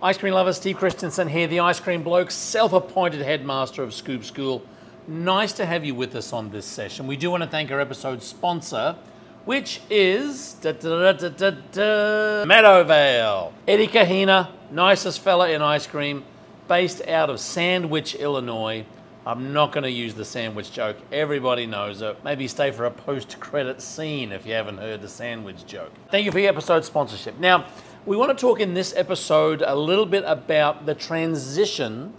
Ice cream lovers, Steve Christensen here, the ice cream bloke, self-appointed headmaster of Scoop School. Nice to have you with us on this session. We do want to thank our episode sponsor, which is Meadowvale. Eddie Kahina, nicest fella in ice cream, based out of Sandwich, Illinois. I'm not going to use the sandwich joke. Everybody knows it. Maybe stay for a post-credit scene if you haven't heard the sandwich joke. Thank you for your episode sponsorship. Now, we want to talk in this episode a little bit about the transition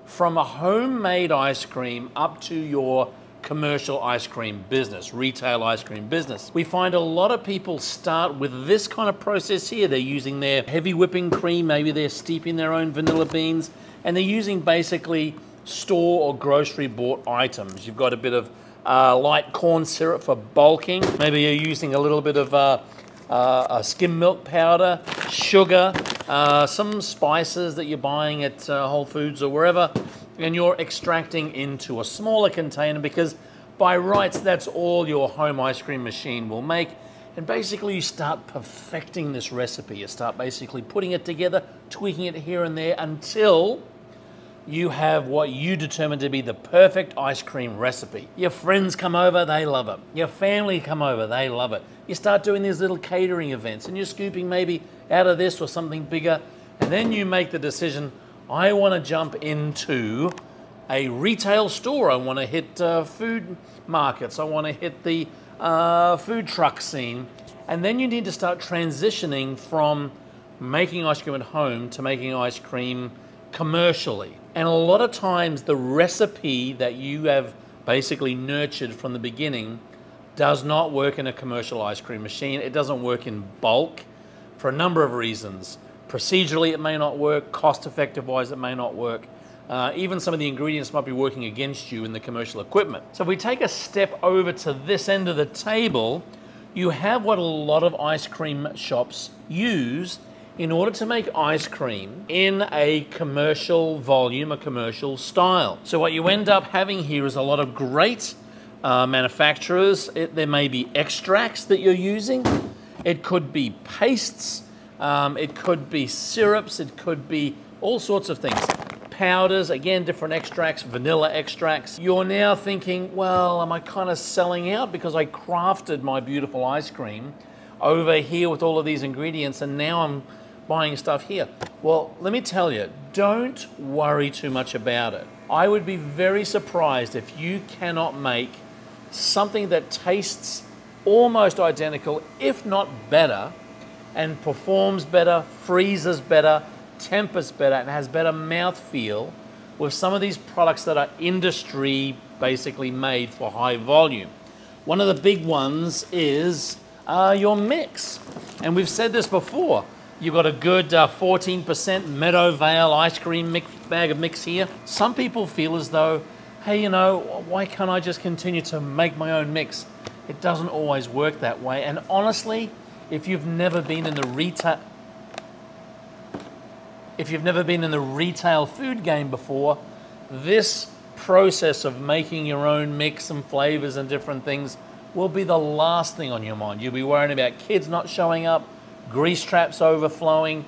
from a homemade ice cream up to your commercial ice cream business, retail ice cream business. We find a lot of people start with this kind of process here. They're using their heavy whipping cream, maybe they're steeping their own vanilla beans, and they're using basically store or grocery bought items. You've got a bit of light corn syrup for bulking. Maybe you're using a little bit of skim milk powder, sugar, some spices that you're buying at Whole Foods or wherever, and you're extracting into a smaller container because by rights that's all your home ice cream machine will make. And basically you start perfecting this recipe. You start basically putting it together, tweaking it here and there until you have what you determine to be the perfect ice cream recipe. Your friends come over, they love it. Your family come over, they love it. You start doing these little catering events and you're scooping maybe out of this or something bigger, and then you make the decision, I want to jump into a retail store. I want to hit food markets. I want to hit the food truck scene. And then you need to start transitioning from making ice cream at home to making ice cream commercially. And a lot of times the recipe that you have basically nurtured from the beginning does not work in a commercial ice cream machine. It doesn't work in bulk for a number of reasons. Procedurally it may not work, cost effective wise it may not work. Even some of the ingredients might be working against you in the commercial equipment. So if we take a step over to this end of the table, you have what a lot of ice cream shops use in order to make ice cream in a commercial volume, a commercial style. So what you end up having here is a lot of great manufacturers. There may be extracts that you're using. It could be pastes. It could be syrups. It could be all sorts of things. Powders, again, different extracts, vanilla extracts. You're now thinking, well, am I kind of selling out because I crafted my beautiful ice cream over here with all of these ingredients and now I'm buying stuff here? Well, let me tell you, don't worry too much about it. I would be very surprised if you cannot make something that tastes almost identical, if not better, and performs better, freezes better, tempers better, and has better mouthfeel with some of these products that are industry basically made for high volume. One of the big ones is your mix. And we've said this before. You've got a good 14% Meadowvale ice cream bag of mix here. Some people feel as though, hey, you know, why can't I just continue to make my own mix? It doesn't always work that way. And honestly, if you've never been in the retail food game before, this process of making your own mix and flavors and different things will be the last thing on your mind. You'll be worrying about kids not showing up, grease traps overflowing,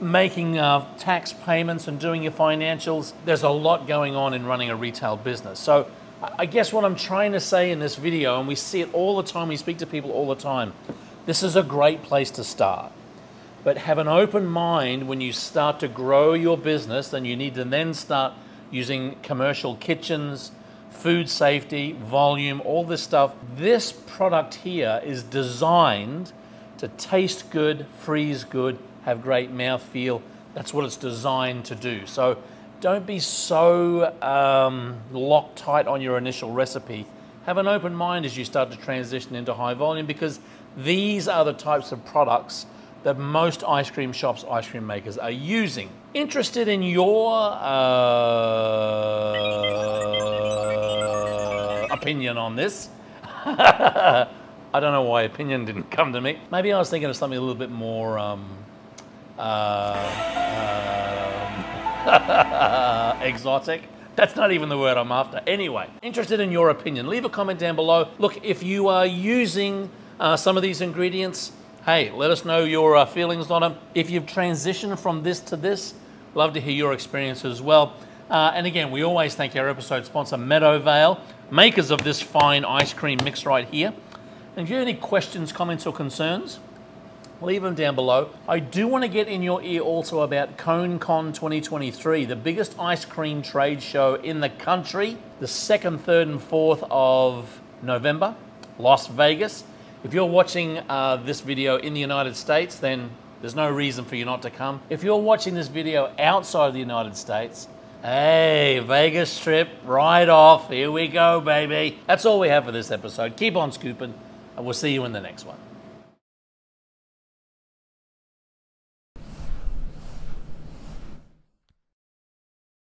making tax payments and doing your financials. There's a lot going on in running a retail business. So I guess what I'm trying to say in this video, and we see it all the time, we speak to people all the time, this is a great place to start. But have an open mind when you start to grow your business, then you need to then start using commercial kitchens, food safety, volume, all this stuff. This product here is designed to taste good, freeze good, have great mouthfeel. That's what it's designed to do. So don't be so locked tight on your initial recipe. Have an open mind as you start to transition into high volume, because these are the types of products that most ice cream shops, ice cream makers are using. Interested in your opinion on this? I don't know why opinion didn't come to me. Maybe I was thinking of something a little bit more exotic. That's not even the word I'm after. Anyway, interested in your opinion. Leave a comment down below. Look, if you are using some of these ingredients, Hey, let us know your feelings on them. If you've transitioned from this to this, love to hear your experience as well. And again, we always thank our episode sponsor, Meadowvale, makers of this fine ice cream mix right here. And if you have any questions, comments, or concerns, leave them down below. I do want to get in your ear also about ConeCon 2023, the biggest ice cream trade show in the country, the 2nd, 3rd, and 4th of November, Las Vegas. If you're watching this video in the United States, then there's no reason for you not to come. If you're watching this video outside of the United States, hey, Vegas trip right off. Here we go, baby. That's all we have for this episode. Keep on scooping, and we'll see you in the next one.